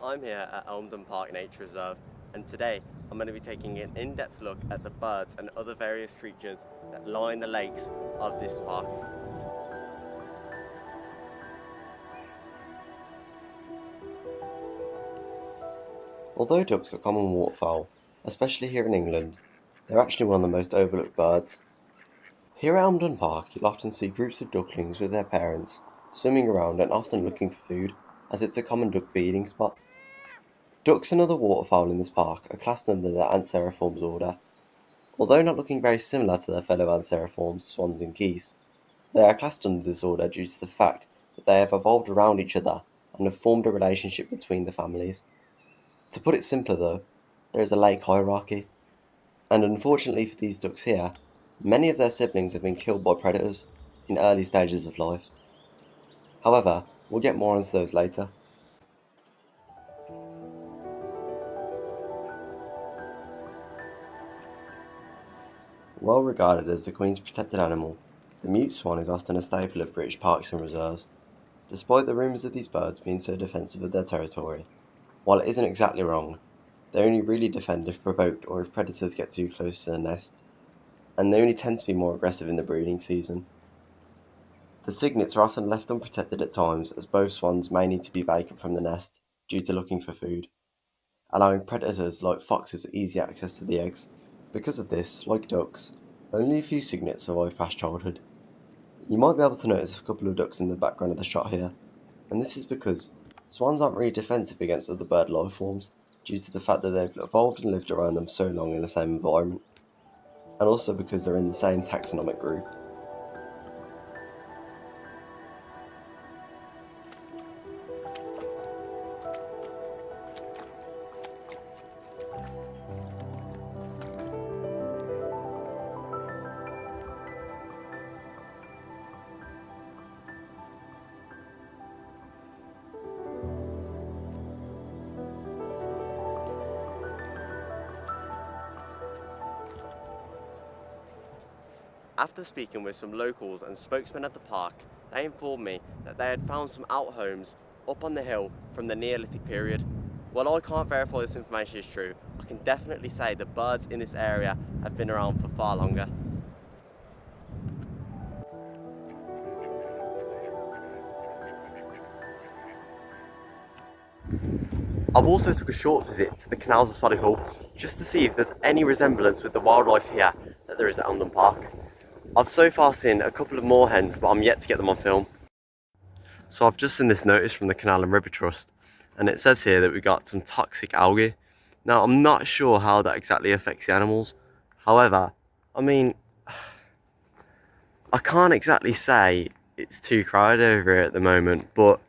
I'm here at Elmdon Park Nature Reserve, and today I'm going to be taking an in-depth look at the birds and other various creatures that line the lakes of this park. Although ducks are common waterfowl, especially here in England, they're actually one of the most overlooked birds. Here at Elmdon Park, you'll often see groups of ducklings with their parents swimming around and often looking for food, as it's a common duck feeding spot. Ducks and other waterfowl in this park are classed under the Anseriformes order. Although not looking very similar to their fellow Anseriforms, swans and geese, they are classed under this order due to the fact that they have evolved around each other and have formed a relationship between the families. To put it simpler though, there is a lake hierarchy, and unfortunately for these ducks here, many of their siblings have been killed by predators in early stages of life. However, we'll get more onto those later. Well regarded as the Queen's protected animal, the mute swan is often a staple of British parks and reserves, despite the rumours of these birds being so defensive of their territory. While it isn't exactly wrong, they only really defend if provoked or if predators get too close to the nest, and they only tend to be more aggressive in the breeding season. The cygnets are often left unprotected at times, as both swans may need to be vacant from the nest due to looking for food, allowing predators like foxes easy access to the eggs. Because of this, like ducks, only a few cygnets survive past childhood. You might be able to notice a couple of ducks in the background of the shot here, and this is because swans aren't really defensive against other bird life forms due to the fact that they've evolved and lived around them so long in the same environment, and also because they're in the same taxonomic group. After speaking with some locals and spokesmen at the park, they informed me that they had found some outhomes up on the hill from the Neolithic period. While I can't verify this information is true, I can definitely say the birds in this area have been around for far longer. I've also took a short visit to the canals of Solihull just to see if there's any resemblance with the wildlife here that there is at Elmdon Park. I've so far seen a couple of moorhens, but I'm yet to get them on film. So I've just seen this notice from the Canal and River Trust, and it says here that we got some toxic algae. Now I'm not sure how that exactly affects the animals. However, I mean, I can't exactly say it's too crowded over here at the moment, but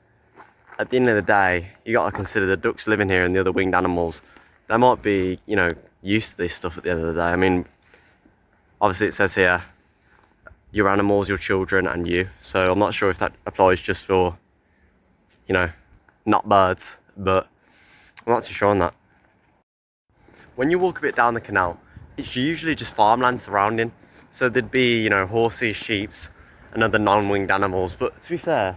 at the end of the day, you got to consider the ducks living here and the other winged animals. They might be, used to this stuff at the end of the day. I mean, obviously it says here, your animals, your children, and you. So I'm not sure if that applies just for, not birds, but I'm not too sure on that. When you walk a bit down the canal, it's usually just farmland surrounding. So there'd be, horses, sheep, and other non-winged animals. But to be fair,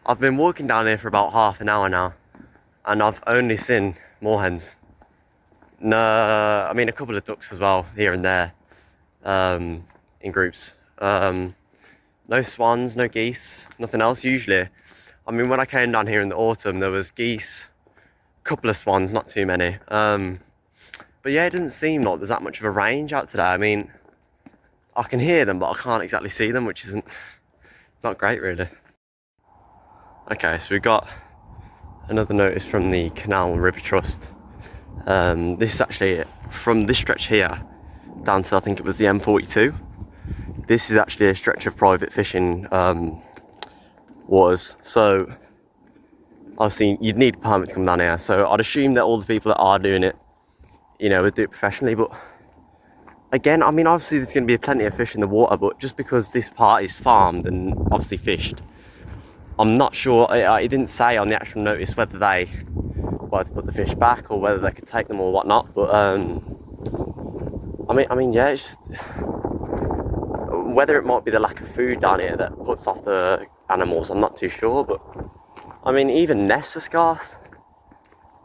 I've been walking down here for about half an hour now, and I've only seen moorhens. No, I mean a couple of ducks as well, here and there, in groups. No swans, no geese, nothing else usually. I mean, when I came down here in the autumn, there was geese, a couple of swans, not too many. But yeah, it doesn't seem like there's that much of a range out today. I mean, I can hear them, but I can't exactly see them, which isn't not great really. Okay, so we got another notice from the Canal and River Trust. This is actually from this stretch here down to, I think it was the M42. This is actually a stretch of private fishing waters, so obviously you'd need a permit to come down here. So I'd assume that all the people that are doing it, would do it professionally. But again, I mean, obviously there's going to be plenty of fish in the water, but just because this part is farmed and obviously fished, I'm not sure. It didn't say on the actual notice whether they wanted to put the fish back or whether they could take them or whatnot. But I mean, yeah, it's just whether it might be the lack of food down here that puts off the animals. I'm not too sure, but I mean, even nests are scarce.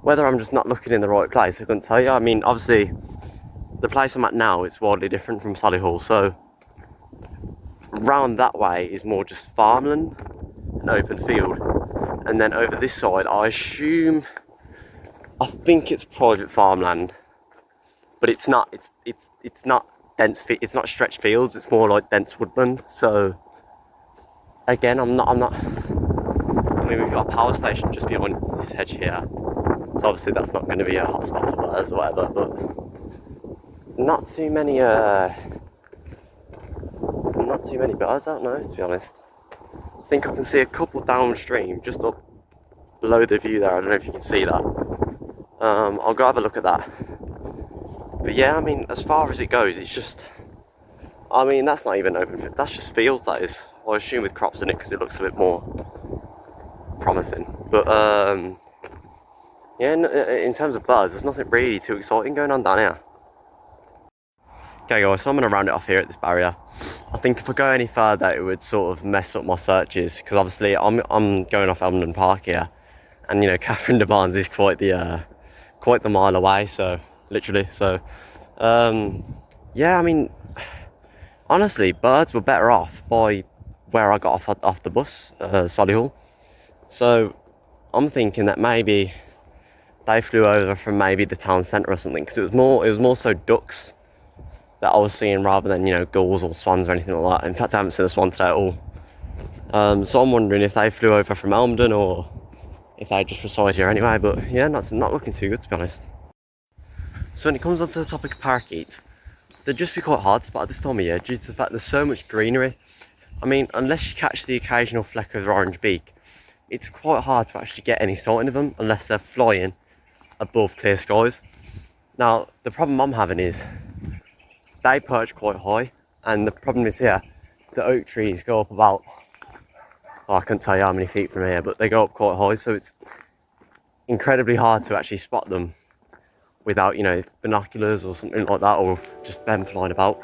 Whether I'm just not looking in the right place, I couldn't tell you. I mean, obviously, the place I'm at now, it's wildly different from Solihull, so round that way is more just farmland, an open field. And then over this side, I think it's private farmland, but it's not. It's not dense. It's not stretched fields. It's more like dense woodland. So again, I'm not. I mean, we've got a power station just behind this hedge here, so obviously that's not going to be a hotspot for birds or whatever. But not too many. Not too many birds out now, to be honest. I think I can see a couple downstream, just up below the view there. I don't know if you can see that. I'll go have a look at that. But yeah, I mean, as far as it goes, it's just, I mean, that's not even open field, that's just fields, that is. I assume with crops in it, because it looks a bit more promising. But yeah, in terms of birds, there's nothing really too exciting going on down here. Okay guys, so I'm going to round it off here at this barrier. I think if I go any further, it would sort of mess up my searches, because obviously I'm going off Elmdon Park here, and you know, Catherine de Barnes is quite the mile away, so literally. So yeah, I mean, honestly, birds were better off by where I got off the bus, Solihull. So I'm thinking that maybe they flew over from maybe the town centre or something, because it was more so ducks that I was seeing rather than, you know, gulls or swans or anything like that. In fact, I haven't seen a swan today at all. So I'm wondering if they flew over from Elmdon or if they just reside here anyway. But yeah, not looking too good, to be honest. So when it comes onto the topic of parakeets, they'd just be quite hard to spot at this time of year due to the fact there's so much greenery. I mean, unless you catch the occasional fleck of their orange beak, it's quite hard to actually get any sighting of them unless they're flying above clear skies. Now, the problem I'm having is they perch quite high, and the problem is here, the oak trees go up about, I couldn't tell you how many feet from here, but they go up quite high, so it's incredibly hard to actually spot them without, you know, binoculars or something like that, or just them flying about.